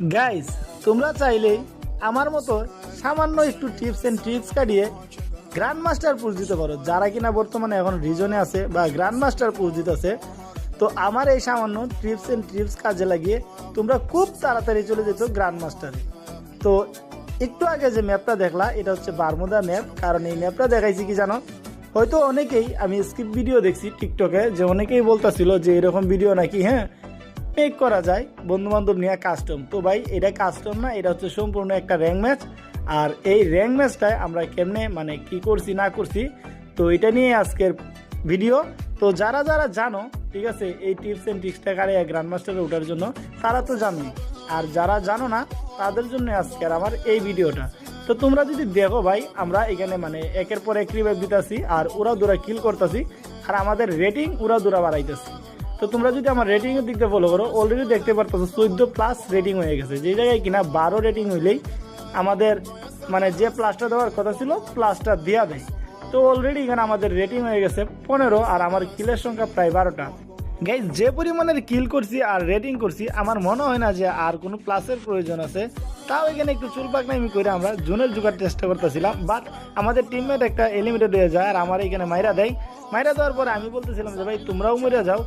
Guys, তোমরা চাইলেই আমার মতো সামান্য একটু টিপস এন্ড ট্রিক্স কাটিয়ে গ্র্যান্ড মাস্টার পুশ দিতে পারো। যারা কিনা বর্তমানে এখন রিজনে আছে বা গ্র্যান্ড মাস্টার পুশ দিতেছে, তো আমার এই সামান্য টিপস এন্ড ট্রিক্স কাজে লাগিয়ে তোমরা খুব তাড়াতাড়ি চলে যেত গ্র্যান্ড মাস্টারে। তো একটু আগে যে ম্যাপটা দেখলা, এটা হচ্ছে বারমুদা ম্যাপ। কারণ এই ম্যাপটা দেখাইছি কি জানো, হয়তো অনেকেই, আমি স্কিপ ভিডিও দেখছি টিকটকে, যে অনেকেই বলতেছিল যে এরকম ভিডিও নাকি মেক করা যায় বন্ধু বান্ধব নিয়ে কাস্টম। তো ভাই, এটা কাস্টম না, এটা হচ্ছে সম্পূর্ণ একটা র্যাঙ্ক ম্যাচ। আর এই র্যাঙ্ক ম্যাচটায় আমরা কেমনে কি করছি না করছি, তো এটা নিয়ে আজকের ভিডিও। তো যারা যারা জানো, ঠিক আছে, এই টিপস এন্ড ট্রিক্সটা কারে গ্র্যান্ড মাস্টারে ওঠার জন্য, তারা তো জানোই। আর যারা জানো না, তাদের জন্য আজকের আমার এই ভিডিওটা। তো তোমরা যদি দেখো ভাই, আমরা এখানে একের পর এক রিভাইভ দিতেছি আর উড়া দুরা কিল করতেছি, আর আমাদের রেটিং উড়া দুরা বাড়াইতেছি। তো তোমরা যদি আমার রেটিং এর দিক দিয়ে ফলো করো, অলরেডি দেখতে পারতো 14+ রেটিং হয়ে গেছে, যে জায়গায় কিনা 12 রেটিং হইলেই আমাদের যে প্লাসটা দেওয়ার কথা ছিল প্লাসটা দেওয়া দেয়। তো অলরেডি এখানে আমাদের রেটিং হয়ে গেছে 15, আর আমার কিলের সংখ্যা প্রায় 12টা। গাইজ, যে পরিমাণের কিল করছি আর রেটিং করছি, আমার মনে হয় না যে আর কোনো প্লাসের প্রয়োজন আছে। তাও এখানে একটু চুলপাকনামি করে আমরা জোনের জোগাড় চেষ্টা করতেছিলাম, বাট আমাদের টিমমেট একটা এলিমিনেট হয়ে যায় আর আমার এখানে মাইরা দেয়। মাইরা দেওয়ার পরে আমি বলতেছিলাম যে ভাই তোমরাও মরে যাও,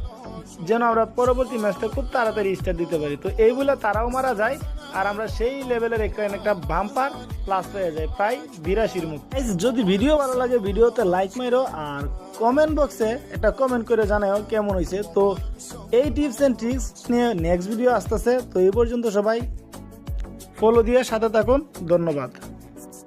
যেন আমরা পরবর্তী ম্যাচটা খুব তাড়াতাড়ি স্টার্ট দিতে পারি। তো এই বলে তারাও মারা যায় আর আমরা সেই লেভেলের একটা বাম্পার প্লাস পেয়ে যায় প্রায় 82-র মতো। যদি ভিডিও ভালো লাগে, ভিডিওতে লাইক মারো আর কমেন্ট বক্সে একটা কমেন্ট করে জানাও কেমন হয়েছে। তো এই টিপস এন্ড ট্রিক্স নিয়ে নেক্সট ভিডিও আসতেছে। তো এই পর্যন্ত সবাই ফলো দিয়ে সাথে থাকুন, ধন্যবাদ।